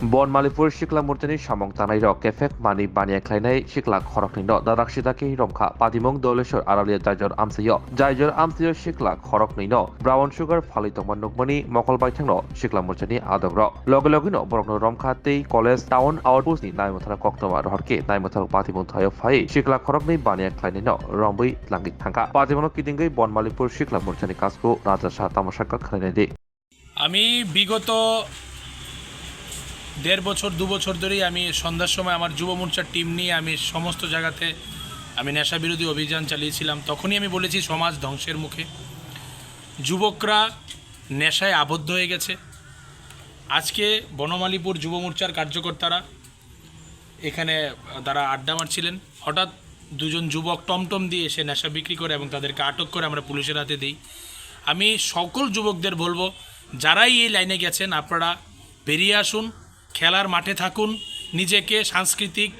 Bonmalipur Shikla Murchani Shamong Tanairo Kephek Mani Baniya Khlainairogno Khoroknwi Dadak Sidak Romkha Patimong Doleshor Aralia Jajor Amsayo Shikla Khoroknwi Brown Sugar Phalitongman Nukmani Mokol Baitangno Shikla Murchani Adong Logologino Borokno Romkha Tei College Town Outpost ni Naimotara Koktoma Rohorke Naimotara Patimong Thayo Phai Shikla Khoroknwi Baniya Khlainairogno Rombui Langit Thangka Patimong Kidingai Bonmalipur Shikla Murchani Kasku Rajasha Tamashakat Khlainairogno আমি বিগত 1.5 বছর 2 বছর ধরেই আমি সন্ধ্যার সময় আমার যুব মোর্চার টিম নিয়ে আমি সমস্ত জায়গাতে আমি নেশা বিরোধী অভিযান চালিয়েছিলাম। তখনই আমি বলেছি সমাজ ধ্বংসের মুখে, যুবকরা নেশায় আবদ্ধ হয়ে গেছে। আজকে বনমালীপুর যুব মোর্চার কার্যকর্তারা এখানে তারা আড্ডা মারছিলেন, হঠাৎ দুজন যুবক টমটম দিয়ে এসে নেশা বিক্রি করে এবং তাদেরকে আটক করে আমরা পুলিশের হাতে দিই। আমি সকল যুবকদের বলবো, যারাই এই লাইনে গেছেন আপনারা বেরিয়ে আসুন, খেলার মাঠে থাকুন, নিজেকে সাংস্কৃতিক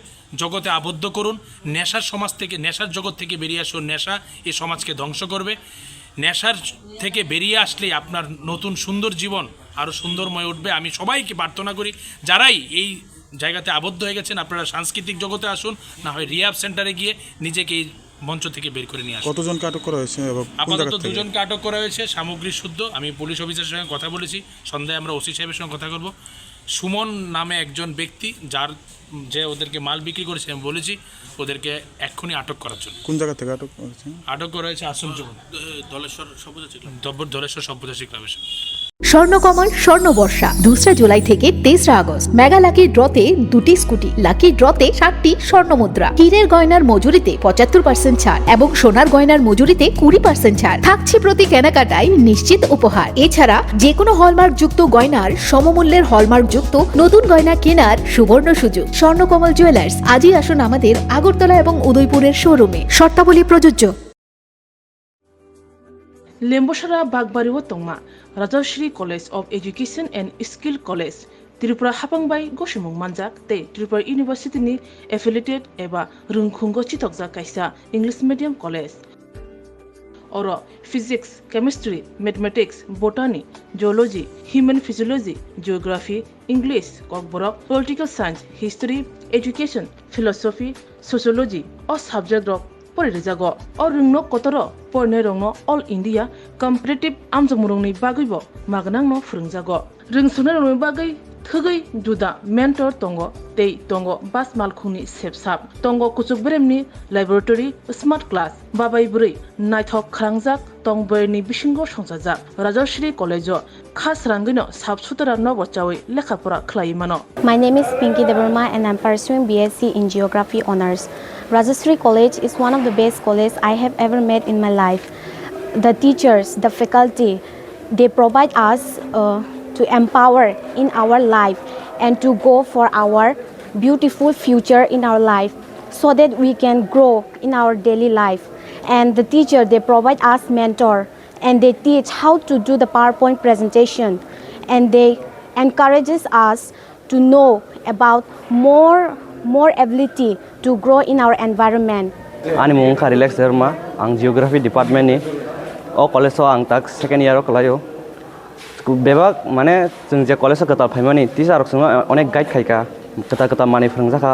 জগতে আবদ্ধ করুন, নেশার জগৎ থেকে বেরিয়ে আসুন। নেশা এই সমাজকে ধ্বংস করবে। নেশার থেকে বেরিয়ে আসলেই আপনার নতুন সুন্দর জীবন আরও সুন্দরময় উঠবে। আমি সবাইকে প্রার্থনা করি, যারাই এই জায়গাতে আবদ্ধ হয়ে গেছেন আপনারা সাংস্কৃতিক জগতে আসুন, না হয় রিহ্যাব সেন্টারে গিয়ে নিজেকে এই মঞ্চ থেকে বের করে নিয়ে আসুন। কতজনকে আটক করা হয়েছে? আপাতত 2 জনকে আটক করা হয়েছে, সামগ্রী শুদ্ধ। আমি পুলিশ অফিসারের সঙ্গে কথা বলেছি, সন্ধ্যায় আমরা ওসি সাহেবের সঙ্গে কথা বলবো। সুমন নামে একজন ব্যক্তি যে ওদেরকে মাল বিক্রি করেছে, আমি বলেছি ওদেরকে এক্ষুনি আটক করার জন্য। কোন জায়গা থেকে আটক করেছে? আটক করা হয়েছে আসুন ধলেশ্বর সব্যসাচী ক্লাবের। স্বর্ণকমল স্বর্ণবর্ষা 2 জুলাই থেকে 23 আগস্ট। মেগা লাকি ড্রতে 2টি স্কুটি, লাকি ড্রতে 7টি স্বর্ণমুদ্রা, হীরের গয়নার মজুরিতে 75% ছাড় এবং সোনার গয়নার মজুরিতে 20% ছাড় থাকছে প্রতি কেনাকাটায় নিশ্চিত উপহার। এছাড়া যে কোনো হলমার্ক যুক্ত গয়নার সমমূল্যের হলমার্ক যুক্ত নতুন গয়না কেনার সুবর্ণ সুযোগ। স্বর্ণকমল জুয়েলার্স, আজই আসুন আমাদের আগরতলা এবং উদয়পুরের শোরুমে। শর্তাবলী প্রযোজ্য। লেম্বসরা বাগবাড়িও তংমা Rajshree college of education and skill college Tripura हापांबाय गसिमुं मानजाक ते त्रिपुरा इउनिभार्सिटीनि एफिलिएटेड एबा रोंखुंगो चितकजाक कायसा इंग्लिश मीडियम कलेज और physics, chemistry, mathematics, botany, geology, human physiology, geography, English, Kokborok, political science, history, education, philosophy, sociology और सब्जेक्ट रक परिरेजागो और रोंनो कतर फरायनायरogno ऑल इंडिया कम्पिटिटिव आमजमुरंनि बागैबो मागनांनो फोरोंजागो। रोंसोनायरंनि बागै थगै जुदा मेंटर तंगो तै तंगो बास मालखुंनि सेबसाब तंगो कुचुक ब्रेमनि लैबोरेटरी स्मार्ट क्लास बाबाय बुरै नायथक खालांजाक तंबयनि बिसिंगो संजाजाक राजश्री कलेजो खास रांगैनो साबसुतरा नबचावै लेखाफोरा खलायमानो। My name is Pinky Devarma and I'm pursuing BSc in Geography Honours. Rajashree College is one of the best colleges I have ever met in my life. The teachers, the faculty, they provide us to empower in our life and to go for our beautiful future in our life so that we can grow in our daily life. And the teacher, they provide us mentor and they teach how to do the PowerPoint presentation and they encourages us to know about more ability to grow in our environment. Ani Romkha relax derma ang geography department ni o college o ang tak second year o kalayo bebak mane जों जे college o kata phaimani teacher rok sung onek guide khaika kata mani phrangjaka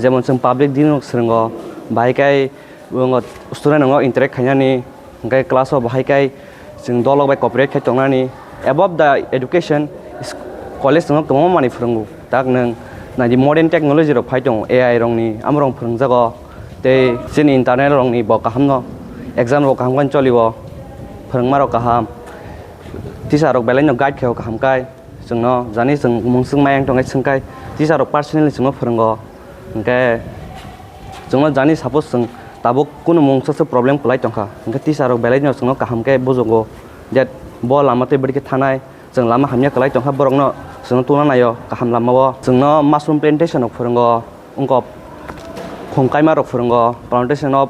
jemon जों public din rok srungo bhaikai bongo student rok interact khainani gai class o bhaikai जों dolok bai cooperate khai tongnani above the education college rok tomo mani phrangu tak nang na di modern technology rok phai tong AI rong ni amrong phranjago tei jeni internet rong ni bo kahamno exam rok kaham kan cholibo phranma rok kaham teacher rok belai no guide kheo kaham kai jongno jani jong mungsung mayang tongai sungkai teacher rok personally jongno phrango engke jongno jani suppose jong tabo kuno mungsa problem kulai tongkha engke teacher rok belai no jongno kaham kai bojogo that bo lamate berike thanai jong lama hamya kulai tongkha borokno जों तुना नायो गाहाम लामाओ जोंनो mushroom plantation अफ फोरोंगो उंको खंकाइमा रक फोरोंगो plantation of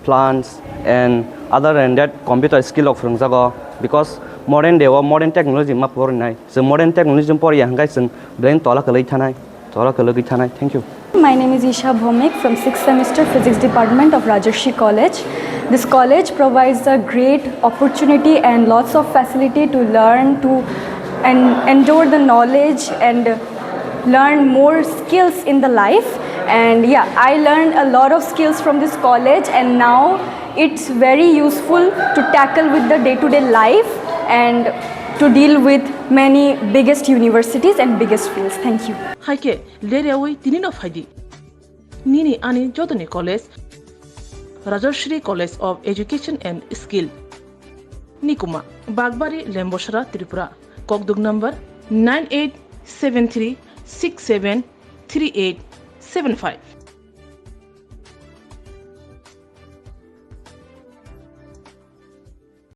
plants and other than that computer skill अफ फोरोंजागो बिकॉज मॉडर्न डे व मॉडर्न टेक्नोलॉजी मा पोरनाय जों मॉडर्न टेक्नोलॉजी पोरिया हंगाय जों ब्रेन तोला कलै थानाय thank you. My name is Isha Bhomik from 6th semester Physics Department of Rajashri College. This college provides a great opportunity and lots of facility to learn and endure the knowledge and learn more skills in the life. And yeah, I learned a lot of skills from this college, and now it's very useful to tackle with the day-to-day life and to deal with many biggest universities and biggest fields. Thank you. Haike lerewi tinino faidi. Nini ani jodoni college, Rajarshri College of Education and Skill. Nikuma, Bagbari Lemboshara, Tripura. Kokdug number 9873673875.